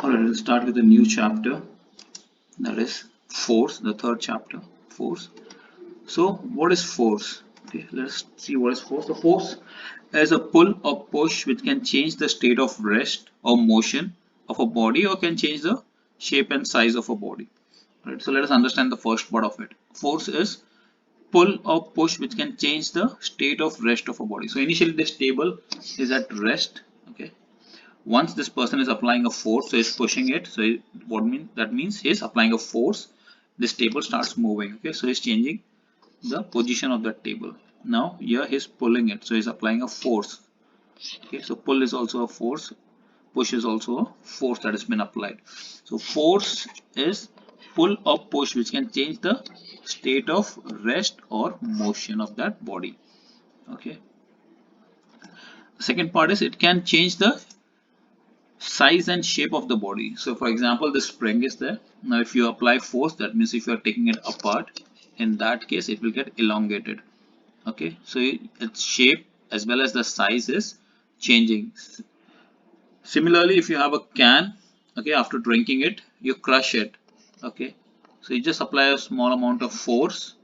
Alright, we'll start with a new chapter, that is force, the third chapter, force. So, what is force? Okay, let's see what is force. The force is a pull or push which can change the state of rest or motion of a body or can change the shape and size of a body. Right, so let us understand the first part of it. Force is pull or push which can change the state of rest of a body. So initially this table is at rest. Okay, once this person is applying a force, so he's pushing it, so that means he's applying a force, this table starts moving. Okay, so he's changing the position of that table. Now here he's pulling it, so he's applying a force. Okay, so pull is also a force, push is also a force that has been applied. So force is pull or push which can change the state of rest or motion of that body. Okay, the second part is it can change the size and shape of the body. So for example, the spring is there. Now if you apply force, that means if you are taking it apart, in that case it will get elongated. Okay, so its shape as well as the size is changing. Similarly, if you have a can, okay, after drinking it, you crush it. Okay, so you just apply a small amount of force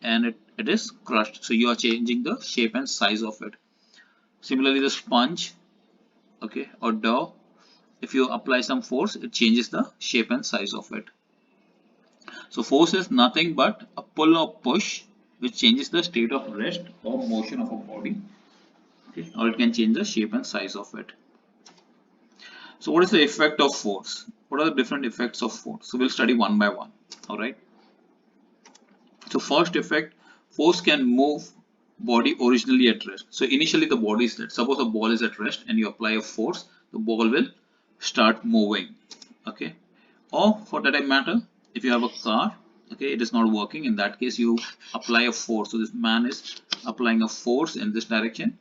and it is crushed. So you are changing the shape and size of it. Similarly, the sponge, okay, or dough, if you apply some force, it changes the shape and size of it. So force is nothing but a pull or push which changes the state of rest or motion of a body. Okay, or it can change the shape and size of it. So what is the effect of force? What are the different effects of force? So we'll study one by one. All right. So first effect, force can move body originally at rest. So initially the body is dead. Suppose a ball is at rest and you apply a force, the ball will start moving. Okay. Or for that matter, if you have a car, okay, it is not working. In that case, you apply a force. So this man is applying a force in this direction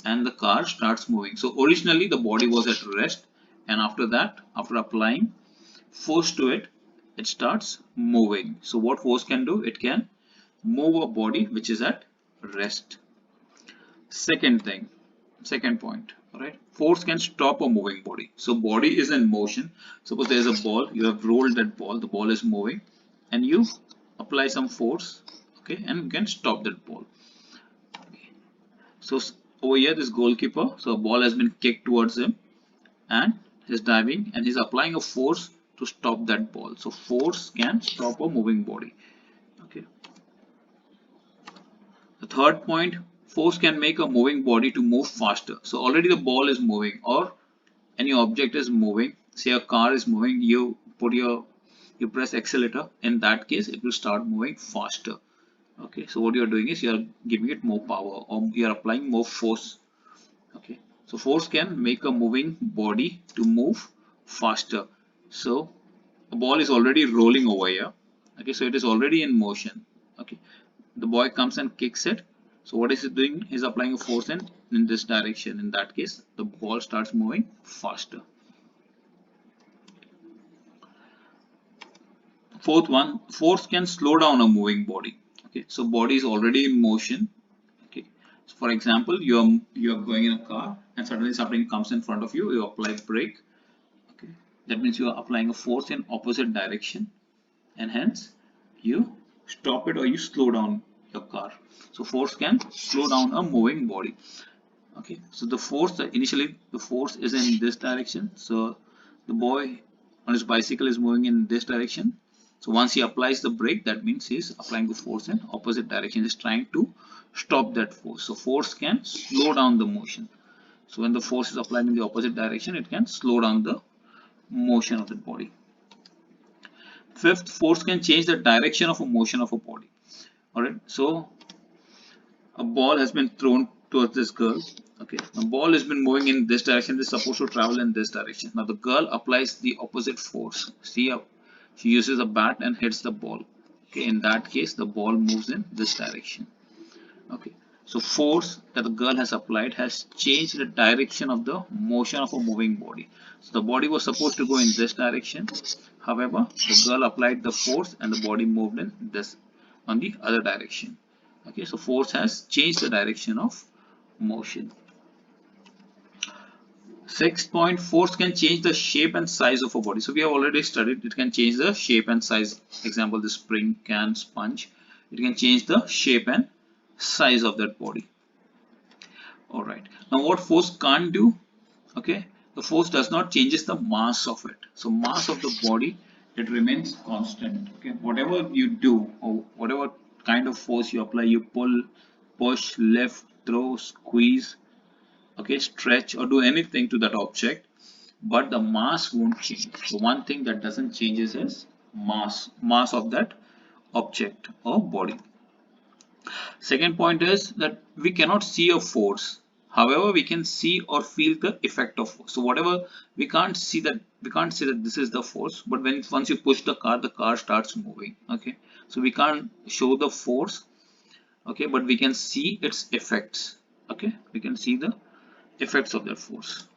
and the car starts moving. So originally the body was at rest, and after that, after applying force to it, it starts moving. So what force can do? It can move a body which is at rest. Second thing, second point, all right, force can stop a moving body. So body is in motion. Suppose there is a ball, you have rolled that ball, the ball is moving, and you apply some force, okay, and you can stop that ball. Okay. So over here, this goalkeeper, so a ball has been kicked towards him, and he's diving, and he's applying a force to stop that ball. So force can stop a moving body. Okay. The third point, force can make a moving body to move faster. So already the ball is moving or any object is moving. Say a car is moving, you press accelerator. In that case, it will start moving faster. Okay, so what you are doing is you are giving it more power or you are applying more force. Okay, so force can make a moving body to move faster. So a ball is already rolling over here. Okay, so it is already in motion. Okay, the boy comes and kicks it. So what is it doing? He's applying a force in this direction. In that case, the ball starts moving faster. Fourth one, force can slow down a moving body. Okay, so body is already in motion. Okay, so for example, you are going in a car and suddenly something comes in front of you. You apply brake. Okay, that means you are applying a force in opposite direction, and hence you stop it or you slow down your car. So force can slow down a moving body. Okay, so the force, initially the force is in this direction. So the boy on his bicycle is moving in this direction. So once he applies the brake, that means he is applying the force in opposite direction. He is trying to stop that force. So force can slow down the motion. So when the force is applied in the opposite direction, it can slow down the motion of the body. Fifth, force can change the direction of a motion of a body. Alright, so a ball has been thrown towards this girl. Okay, the ball has been moving in this direction. This is supposed to travel in this direction. Now the girl applies the opposite force. See how she uses a bat and hits the ball. Okay, in that case, the ball moves in this direction. Okay, so force that the girl has applied has changed the direction of the motion of a moving body. So the body was supposed to go in this direction. However, the girl applied the force and the body moved in this on the other direction. Okay, so force has changed the direction of motion. Sixth point, force can change the shape and size of a body. So we have already studied it can change the shape and size. Example, the spring, can, sponge. It can change the shape and size of that body. All right. Now what force can't do? Okay. The force does not changes the mass of it. So mass of the body, it remains constant. Okay. Whatever you do or whatever kind of force you apply, you pull, push, lift, throw, squeeze, okay, stretch or do anything to that object, but the mass won't change. So one thing that doesn't change is mass of that object or body. Second point is that we cannot see a force. However, we can see or feel the effect of force. So whatever we can't say that this is the force, but when once you push the car starts moving. Okay, so we can't show the force. Okay, but we can see its effects. Okay, we can see the effects of that force.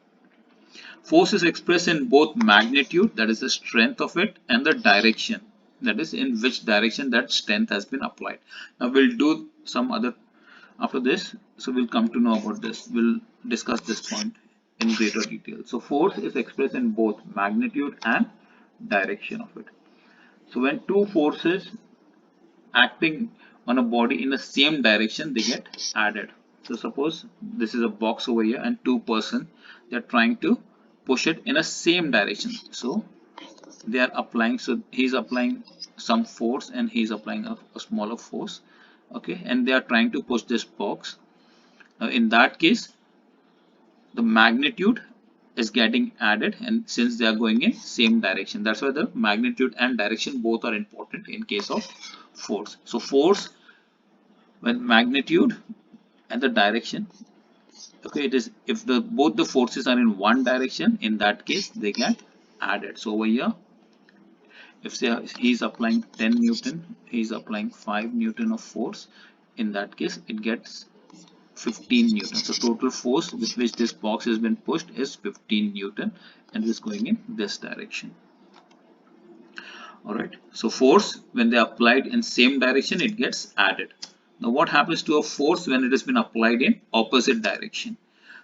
Force is expressed in both magnitude, that is the strength of it, and the direction, that is in which direction that strength has been applied. Now we'll do some other after this, so we'll come to know about this. We'll discuss this point in greater detail. So force is expressed in both magnitude and direction of it. So when two forces acting on a body in the same direction, they get added. So suppose this is a box over here and two-person, they're trying to push it in a same direction. So they are applying, so he's applying some force and he's applying a smaller force. Okay, and they are trying to push this box. Now in that case, the magnitude is getting added, and since they are going in same direction, that's why the magnitude and direction both are important in case of force. So force, when magnitude and the direction, okay, it is if the both the forces are in one direction, in that case they get added. So over here, if say he's applying 10 newton, he's applying 5 newton of force, in that case it gets 15 newton. So total force with which this box has been pushed is 15 newton, and it is going in this direction. All right, so force, when they are applied in same direction, it gets added. Now what happens to a force when it has been applied in opposite direction?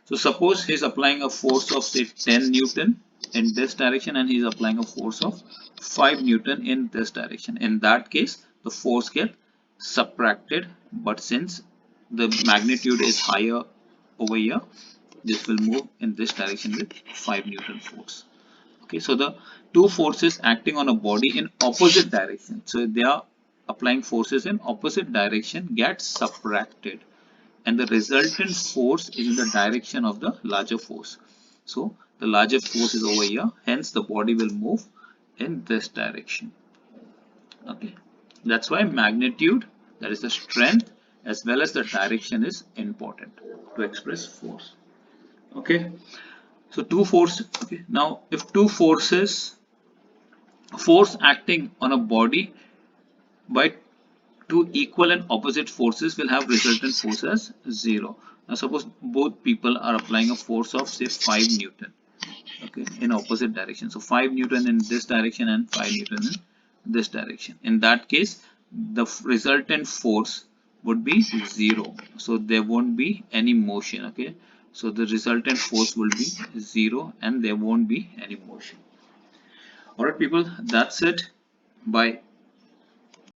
So suppose he's applying a force of say 10 newton in this direction, and he's applying a force of 5 newton in this direction. In that case, the force get subtracted, but since the magnitude is higher over here, this will move in this direction with 5 newton force. Okay, so the two forces acting on a body in opposite direction, so they are applying forces in opposite direction, get subtracted, and the resultant force is in the direction of the larger force. So the larger force is over here, hence the body will move in this direction. Okay, that's why magnitude, that is the strength, as well as the direction is important to express force. Okay, so two forces. Okay, now if two forces, force acting on a body by two equal and opposite forces will have resultant force as 0. Now suppose both people are applying a force of say 5 newton, okay, in opposite direction. So 5 newton in this direction and 5 newton in this direction. In that case, the resultant force would be 0. So there won't be any motion. Okay, so the resultant force will be 0 and there won't be any motion. Alright people, that's it. Bye.